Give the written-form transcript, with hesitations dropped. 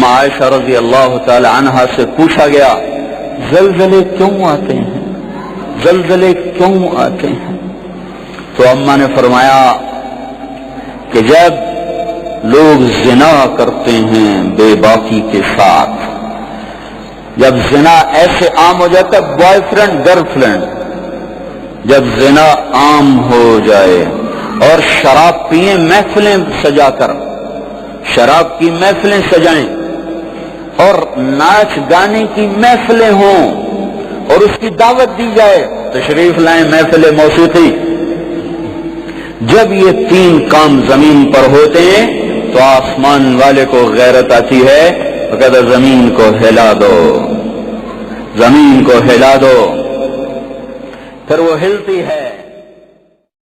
अम्मा आयशा रज़ी अल्लाह ताला अन्हा से पूछा गया, ज़लज़ले क्यों आते हैं, ज़लज़ले क्यों आते हैं? तो अम्मा ने फरमाया कि जब लोग जिना करते हैं बेबाकी के साथ, जब जिना ऐसे आम हो जाता है, बॉयफ्रेंड गर्लफ्रेंड, जब जिना आम हो जाए और शराब पिए, महफिलें सजाकर शराब की महफिलें सजाएं और नाच गाने की महफिलें हों और उसकी दावत दी जाए, तशरीफ लाएं महफिल मौसीकी। जब ये तीन काम जमीन पर होते हैं तो आसमान वाले को गैरत आती है, तो कहता जमीन को हिला दो, जमीन को हिला दो, फिर वो हिलती है।